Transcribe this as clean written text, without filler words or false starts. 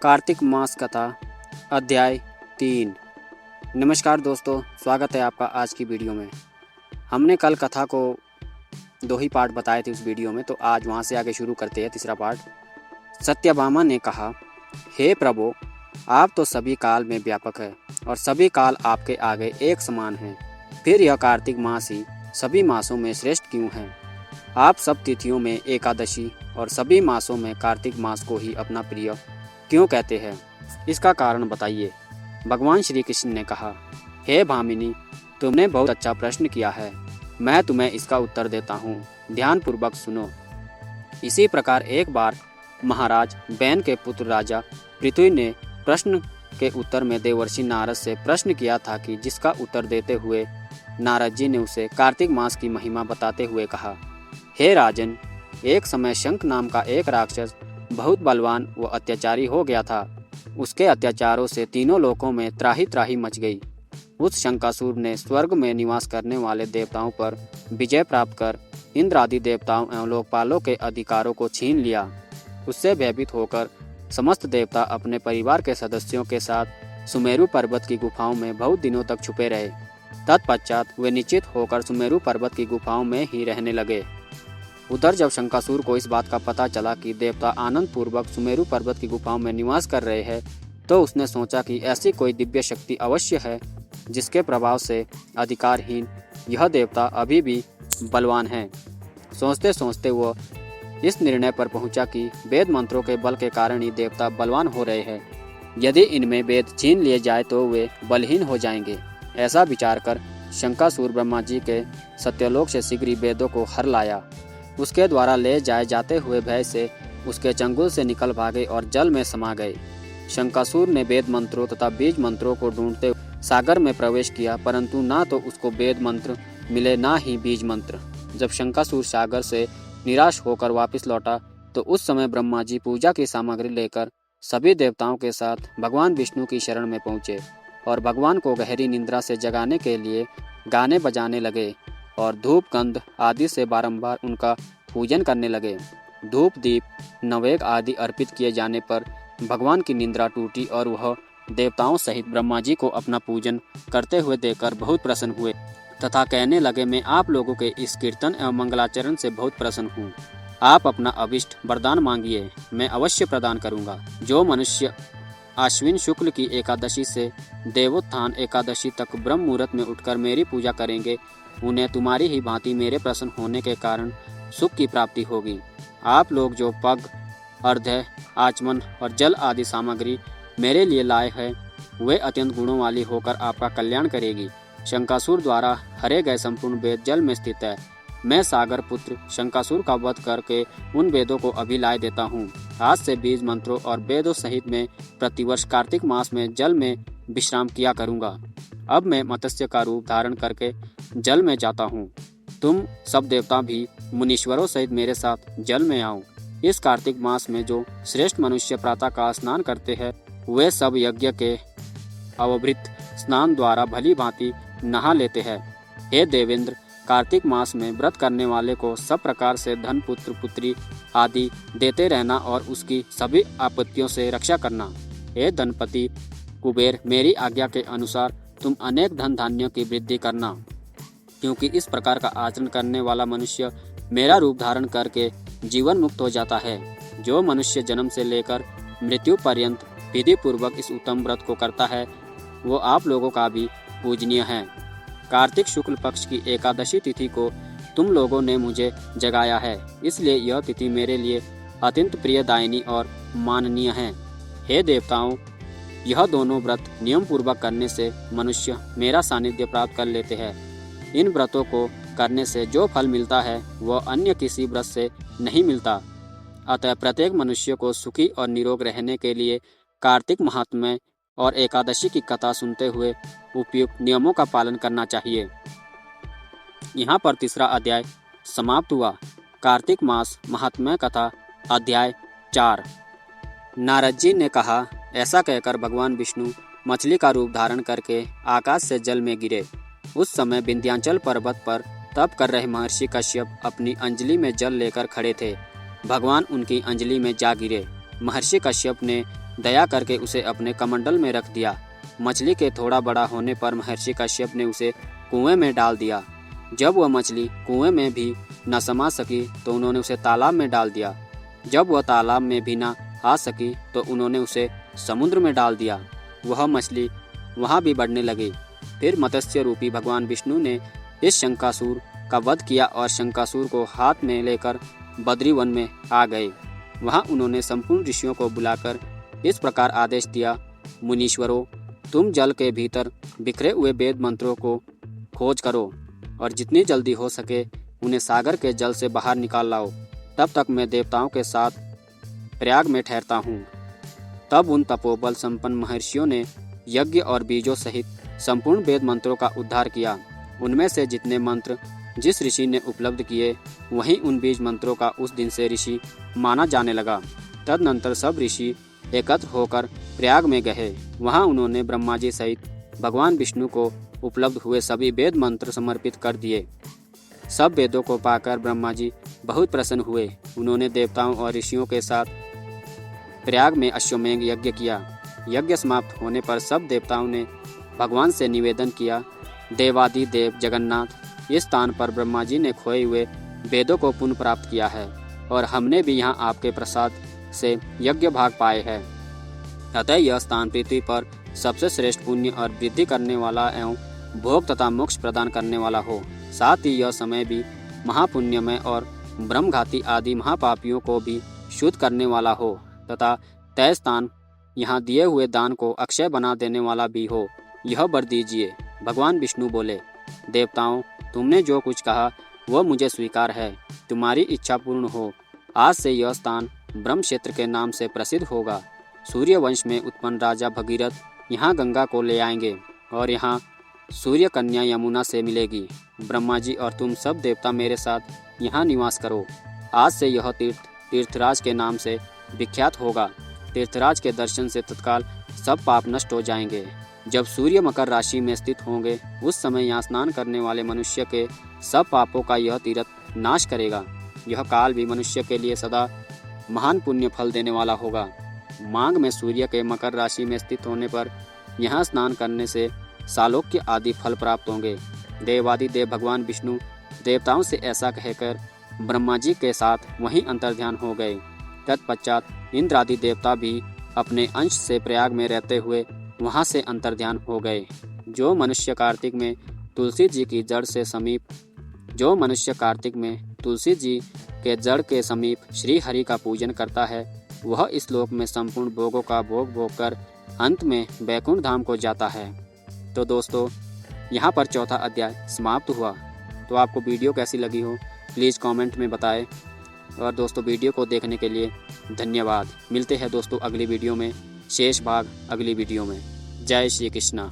कार्तिक मास कथा अध्याय 3। नमस्कार दोस्तों, स्वागत है आपका आज की वीडियो में। हमने कल कथा को 2 ही पार्ट बताए थे उस वीडियो में, तो आज वहाँ से आगे शुरू करते हैं तीसरा पार्ट। सत्यभामा ने कहा, हे प्रभु, आप तो सभी काल में व्यापक है और सभी काल आपके आगे एक समान हैं। फिर यह कार्तिक मास ही सभी मासों में श्रेष्ठ क्यों है? आप सब तिथियों में एकादशी और सभी मासों में कार्तिक मास को ही अपना प्रिय क्यों कहते हैं? इसका कारण बताइए। भगवान श्री कृष्ण ने कहा, हे भामिनी, तुमने बहुत अच्छा प्रश्न किया है। मैं तुम्हें इसका उत्तर देता हूँ, ध्यान पूर्वक सुनो। इसी प्रकार एक बार महाराज बैन के पुत्र राजा पृथ्वी ने प्रश्न के उत्तर में देवर्षि नारद से प्रश्न किया था कि जिसका उत्तर देते हुए नारद जी ने उसे कार्तिक मास की महिमा बताते हुए कहा, हे राजन, एक समय शंख नाम का एक राक्षस बहुत बलवान व अत्याचारी हो गया था। उसके अत्याचारों से तीनों लोकों में त्राही त्राही मच गई। उस शंकासुर ने स्वर्ग में निवास करने वाले देवताओं पर विजय प्राप्त कर इंद्र आदि देवताओं एवं लोकपालों के अधिकारों को छीन लिया। उससे भयभीत होकर समस्त देवता अपने परिवार के सदस्यों के साथ सुमेरु पर्वत की गुफाओं में बहुत दिनों तक छुपे रहे। तत्पश्चात वे निश्चित होकर सुमेरु पर्वत की गुफाओं में ही रहने लगे। उधर जब शंकासुर को इस बात का पता चला कि देवता आनंद पूर्वक सुमेरु पर्वत की गुफाओं में निवास कर रहे हैं, तो उसने सोचा कि ऐसी कोई दिव्य शक्ति अवश्य है जिसके प्रभाव से अधिकारहीन यह देवता अभी भी बलवान है। सोचते सोचते वह इस निर्णय पर पहुंचा कि वेद मंत्रों के बल के कारण ही देवता बलवान हो रहे हैं। यदि इनमें वेद छीन लिए जाए तो वे बलहीन हो जाएंगे। ऐसा विचार कर शंकासुर ब्रह्मा जी के सत्यलोक से शीघ्र ही वेदों को हर लाया। उसके द्वारा ले जाए जाते हुए भय से उसके चंगुल से निकल भागे और जल में समा गए। शंकासुर ने वेद मंत्रों तथा बीज मंत्रों को ढूंढते सागर में प्रवेश किया, परंतु ना तो उसको वेद मंत्र मिले ना ही बीज मंत्र। जब शंकासुर सागर से निराश होकर वापस लौटा तो उस समय ब्रह्मा जी पूजा की सामग्री लेकर सभी देवताओं के साथ भगवान विष्णु की शरण में पहुंचे और भगवान को गहरी निद्रा से जगाने के लिए गाने बजाने लगे और धूप गंध आदि से बारंबार उनका पूजन करने लगे। धूप दीप नवेद आदि अर्पित किए जाने पर भगवान की निद्रा टूटी और वह देवताओं सहित ब्रह्मा जी को अपना पूजन करते हुए देखकर बहुत प्रसन्न हुए तथा कहने लगे, मैं आप लोगों के इस कीर्तन एवं मंगलाचरण से बहुत प्रसन्न हूँ। आप अपना अभिष्ट वरदान मांगिए, मैं अवश्य प्रदान करूँगा। जो मनुष्य आश्विन शुक्ल की एकादशी से देवोत्थान एकादशी तक ब्रह्म मुहूर्त में उठकर मेरी पूजा करेंगे, उन्हें तुम्हारी ही भांति मेरे प्रसन्न होने के कारण सुख की प्राप्ति होगी। आप लोग जो पग, अर्घ्य, आचमन और जल आदि सामग्री मेरे लिए लाए हैं, वे अत्यंत गुणों वाली होकर आपका कल्याण करेगी। शंकासुर द्वारा हरे गए संपूर्ण वेद जल में स्थित है। मैं सागर पुत्र शंकासुर का वध करके उन वेदों को अभी लाए देता हूँ। आज से बीज मंत्रों और वेदों सहित मैं प्रतिवर्ष कार्तिक मास में जल में विश्राम किया करूँगा। अब मैं मत्स्य का रूप धारण करके जल में जाता हूँ। तुम सब देवता भी मुनीश्वरों सहित मेरे साथ जल में आओ। इस कार्तिक मास में जो श्रेष्ठ मनुष्य प्रातः काल स्नान करते हैं, वे सब यज्ञ के अवभृत स्नान द्वारा भली भांति नहा लेते हैं। हे देवेंद्र, कार्तिक मास में व्रत करने वाले को सब प्रकार से धन, पुत्र, पुत्री आदि देते रहना और उसकी सभी आपत्तियों से रक्षा करना। हे धनपति कुबेर, मेरी आज्ञा के अनुसार तुम अनेक धन धान्यों की वृद्धि करना, क्योंकि इस प्रकार का आचरण करने वाला मनुष्य मेरा रूप धारण करके जीवन मुक्त हो जाता है। जो मनुष्य जन्म से लेकर मृत्यु पर्यंत विधि पूर्वक इस उत्तम व्रत को करता है, वो आप लोगों का भी पूजनीय है। कार्तिक शुक्ल पक्ष की एकादशी तिथि को तुम लोगों ने मुझे जगाया है, इसलिए यह तिथि मेरे लिए अत्यंत प्रियदायिनी और माननीय है। हे देवताओं, यह दोनों व्रत नियम पूर्वक करने से मनुष्य मेरा सानिध्य प्राप्त कर लेते हैं। इन व्रतों को करने से जो फल मिलता है वह अन्य किसी व्रत से नहीं मिलता। अतः प्रत्येक मनुष्य को सुखी और निरोग रहने के लिए कार्तिक महात्म्य और एकादशी की कथा सुनते हुए उपयुक्त नियमों का पालन करना चाहिए। यहाँ पर तीसरा अध्याय समाप्त हुआ। कार्तिक मास महात्म्य कथा अध्याय 4। नारद जी ने कहा, ऐसा कहकर भगवान विष्णु मछली का रूप धारण करके आकाश से जल में गिरे। उस समय विंध्याचल पर्वत पर तप कर रहे महर्षि कश्यप अपनी अंजलि में जल लेकर खड़े थे। भगवान उनकी अंजलि में जा गिरे। महर्षि कश्यप ने दया करके उसे अपने कमंडल में रख दिया। मछली के थोड़ा बड़ा होने पर महर्षि कश्यप ने उसे कुएं में डाल दिया। जब वह मछली कुएं में भी न समा सकी तो उन्होंने उसे तालाब में डाल दिया। जब वह तालाब में भी न आ सकी तो उन्होंने उसे समुद्र में डाल दिया। वह मछली वहाँ भी बढ़ने लगी। फिर मत्स्य रूपी भगवान विष्णु ने इस शंकासुर का वध किया और शंकासुर को हाथ में लेकर बद्री वन में आ गए। वहाँ उन्होंने संपूर्ण ऋषियों को बुलाकर इस प्रकार आदेश दिया, मुनीश्वरों, तुम जल के भीतर बिखरे हुए वेद मंत्रों को खोज करो और जितनी जल्दी हो सके उन्हें सागर के जल से बाहर निकाल लाओ। तब तक मैं देवताओं के साथ प्रयाग में ठहरता हूँ। तब उन तपोबल संपन्न महर्षियों ने यज्ञ और बीजों सहित संपूर्ण वेद मंत्रों का उद्धार किया। उनमें से जितने मंत्र जिस ऋषि ने उपलब्ध किए वहीं उन बीज मंत्रों का उस दिन से ऋषि माना जाने लगा। तदनंतर सब ऋषि एकत्र होकर प्रयाग में गए। वहां उन्होंने ब्रह्मा जी सहित भगवान विष्णु को उपलब्ध हुए सभी वेद मंत्र समर्पित कर दिए। सब वेदों को पाकर ब्रह्मा जी बहुत प्रसन्न हुए। उन्होंने देवताओं और ऋषियों के साथ प्रयाग में अश्वमेध यज्ञ किया। यज्ञ समाप्त होने पर सब देवताओं ने भगवान से निवेदन किया, देवादि देव जगन्नाथ, इस स्थान पर ब्रह्मा जी ने खोए हुए वेदों को पुनः प्राप्त किया है और हमने भी यहाँ आपके प्रसाद से यज्ञ भाग पाए हैं। अतः यह स्थान पृथ्वी पर सबसे श्रेष्ठ पुण्य और वृद्धि करने वाला एवं भोग तथा मोक्ष प्रदान करने वाला हो। साथ ही यह समय भी महापुण्यमय और ब्रह्मघाती आदि महापापियों को भी शुद्ध करने वाला हो तथा तय स्थान यहाँ दिए हुए दान को अक्षय बना देने वाला भी हो। यह वर दीजिए। भगवान विष्णु बोले, देवताओं, तुमने जो कुछ कहा वह मुझे स्वीकार है। तुम्हारी इच्छा पूर्ण हो। आज से यह स्थान ब्रह्म क्षेत्र के नाम से प्रसिद्ध होगा। सूर्य वंश में उत्पन्न राजा भगीरथ यहाँ गंगा को ले आएंगे और यहाँ सूर्य कन्या यमुना से मिलेगी। ब्रह्मा जी और तुम सब देवता मेरे साथ यहाँ निवास करो। आज से यह तीर्थ तीर्थराज के नाम से विख्यात होगा। तीर्थराज के दर्शन से तत्काल सब पाप नष्ट हो जाएंगे। जब सूर्य मकर राशि में स्थित होंगे उस समय यहाँ स्नान करने वाले मनुष्य के सब पापों का यह तीर्थ नाश करेगा। यह काल भी मनुष्य के लिए सदा महान पुण्य फल देने वाला होगा। माघ में सूर्य के मकर राशि में स्थित होने पर यहाँ स्नान करने से सालोक्य आदि फल प्राप्त होंगे। देवादि देव भगवान विष्णु देवताओं से ऐसा कहकर ब्रह्मा जी के साथ वहीं अंतर्ध्यान हो गए। तत्पश्चात इंद्र आदि देवता भी अपने अंश से प्रयाग में रहते हुए वहां से अंतर्ध्यान हो गए। जो मनुष्य कार्तिक में तुलसी जी की जड़ के जड़ के समीप श्री हरि का पूजन करता है वह इस लोक में संपूर्ण भोगों का भोग भोग कर अंत में वैकुंठ धाम को जाता है। तो दोस्तों, यहाँ पर चौथा अध्याय समाप्त हुआ। तो आपको वीडियो कैसी लगी हो प्लीज़ कमेंट में बताएं। और दोस्तों, वीडियो को देखने के लिए धन्यवाद। मिलते हैं दोस्तों अगली वीडियो में, शेष भाग अगली वीडियो में। जय श्री कृष्णा।